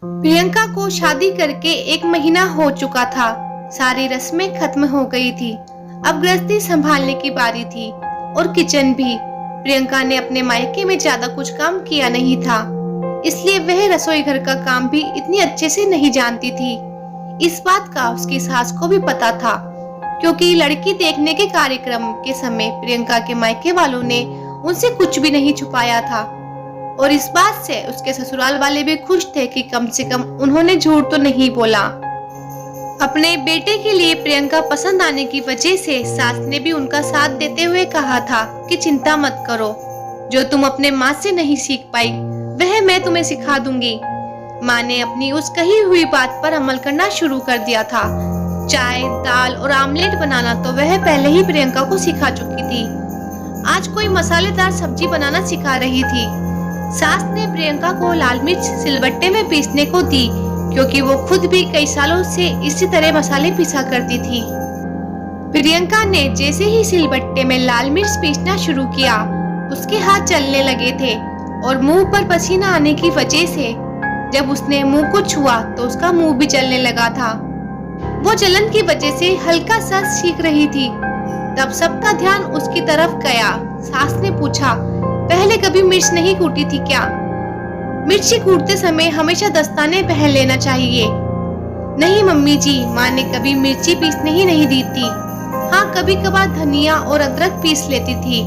प्रियंका को शादी करके 1 महीना हो चुका था। सारी रस्में खत्म हो गई थी। अब गृहस्थी संभालने की बारी थी और किचन भी। प्रियंका ने अपने मायके में ज्यादा कुछ काम किया नहीं था, इसलिए वह रसोई घर का काम भी इतनी अच्छे से नहीं जानती थी। इस बात का उसकी सास को भी पता था, क्योंकि लड़की देखने के कार्यक्रम के समय प्रियंका के मायके वालों ने उनसे कुछ भी नहीं छुपाया था। और इस बात से उसके ससुराल वाले भी खुश थे कि कम से कम उन्होंने झूठ तो नहीं बोला। अपने बेटे के लिए प्रियंका पसंद आने की वजह से सास ने भी उनका साथ देते हुए कहा था कि चिंता मत करो, जो तुम अपने माँ से नहीं सीख पाई वह मैं तुम्हें सिखा दूंगी। माँ ने अपनी उस कही हुई बात पर अमल करना शुरू कर दिया था। चाय, दाल और आमलेट बनाना तो वह पहले ही प्रियंका को सिखा चुकी थी। आज कोई मसालेदार सब्जी बनाना सिखा रही थी। सास ने प्रियंका को लाल मिर्च सिलबट्टे में पीसने को दी, क्योंकि वो खुद भी कई सालों से इसी तरह मसाले पीसा करती थी। प्रियंका ने जैसे ही सिलबट्टे में लाल मिर्च पीसना शुरू किया, उसके हाथ चलने लगे थे और मुंह पर पसीना आने की वजह से जब उसने मुंह को छुआ तो उसका मुंह भी जलने लगा था। वो जलन की वजह से हल्का सा छींक रही थी। तब सबका ध्यान उसकी तरफ गया। सास ने पूछा, पहले कभी मिर्च नहीं कूटी थी क्या? मिर्ची कूटते समय हमेशा दस्ताने पहन लेना चाहिए। नहीं मम्मी जी, माँ ने कभी मिर्ची पीसने ही नहीं दी थी। हाँ, कभी कभार धनिया और अदरक पीस लेती थी,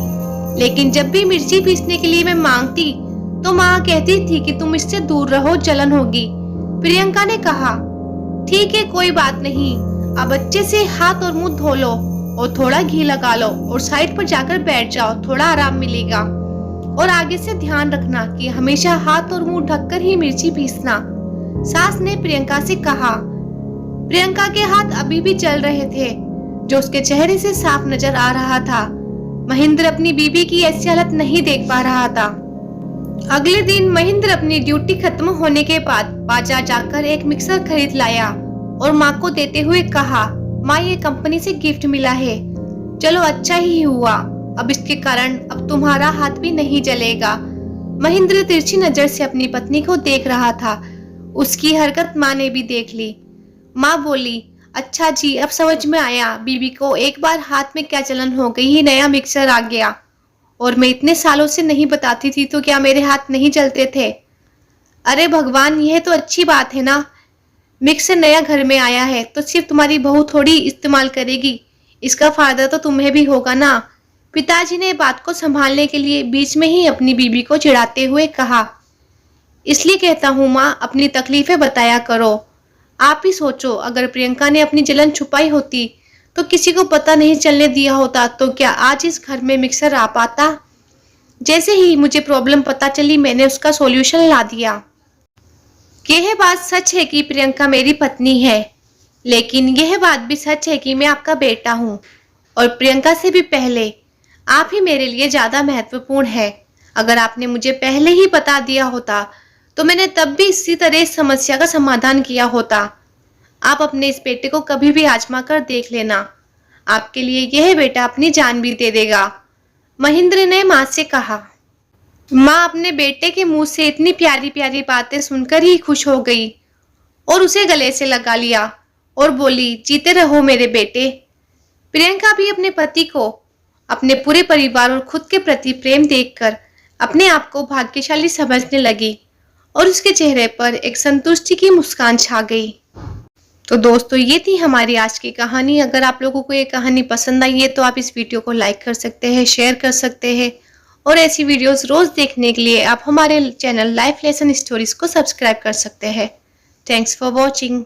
लेकिन जब भी मिर्ची पीसने के लिए मैं मांगती तो माँ कहती थी कि तुम इससे दूर रहो, जलन होगी। प्रियंका ने कहा, ठीक है कोई बात नहीं, अब अच्छे से हाथ और मुंह धो लो और थोड़ा घी लगा लो और साइड पर जाकर बैठ जाओ, थोड़ा आराम मिलेगा। और आगे से ध्यान रखना कि हमेशा हाथ और मुंह ढककर ही मिर्ची पीसना, सास ने प्रियंका से कहा। प्रियंका के हाथ अभी भी चल रहे थे, जो उसके चेहरे से साफ नजर आ रहा था। महेंद्र अपनी बीबी की ऐसी हालत नहीं देख पा रहा था। अगले दिन महेंद्र अपनी ड्यूटी खत्म होने के बाद बाजार जाकर एक मिक्सर खरीद लाया और माँ को देते हुए कहा, माँ ये कंपनी से गिफ्ट मिला है, चलो अच्छा ही हुआ, अब इसके कारण अब तुम्हारा हाथ भी नहीं जलेगा। महेंद्र तिरछी नजर से अपनी पत्नी को देख रहा था। उसकी हरकत माँ ने भी देख ली। माँ बोली, अच्छा जी, अब समझ में आया, बीबी को एक बार हाथ में क्या जलन हो गई ही नया मिक्सर आ गया, और मैं इतने सालों से नहीं बताती थी तो क्या मेरे हाथ नहीं जलते थे? अरे भगवान, यह तो अच्छी बात है ना, मिक्सर नया घर में आया है तो सिर्फ तुम्हारी बहू थोड़ी इस्तेमाल करेगी, इसका फायदा तो तुम्हें भी होगा ना। पिताजी ने बात को संभालने के लिए बीच में ही अपनी बीबी को चिढ़ाते हुए कहा, इसलिए कहता हूँ माँ, अपनी तकलीफें बताया करो। आप ही सोचो, अगर प्रियंका ने अपनी जलन छुपाई होती तो किसी को पता नहीं चलने दिया होता तो क्या आज इस घर में मिक्सर आ पाता? जैसे ही मुझे प्रॉब्लम पता चली मैंने उसका सॉल्यूशन ला दिया। यह बात सच है कि प्रियंका मेरी पत्नी है, लेकिन यह बात भी सच है कि मैं आपका बेटा हूँ, और प्रियंका से भी पहले आप ही मेरे लिए ज्यादा महत्वपूर्ण है। अगर आपने मुझे पहले ही बता दिया होता तो मैंने तब भी इसी तरह इस समस्या का समाधान किया होता। आप अपने इस बेटे को कभी भी आजमा कर देख लेना, आपके लिए यह बेटा अपनी जान भी दे देगा। महेंद्र ने माँ से कहा। माँ अपने बेटे के मुंह से इतनी प्यारी प्यारी बातें सुनकर ही खुश हो गई और उसे गले से लगा लिया और बोली, जीते रहो मेरे बेटे। प्रियंका भी अपने पति को, अपने पूरे परिवार और खुद के प्रति प्रेम देखकर अपने आप को भाग्यशाली समझने लगी और उसके चेहरे पर एक संतुष्टि की मुस्कान छा गई। तो दोस्तों, ये थी हमारी आज की कहानी। अगर आप लोगों को ये कहानी पसंद आई है तो आप इस वीडियो को लाइक कर सकते हैं, शेयर कर सकते हैं, और ऐसी वीडियोस रोज देखने के लिए आप हमारे चैनल लाइफ लेसन स्टोरीज को सब्सक्राइब कर सकते हैं। Thanks for watching.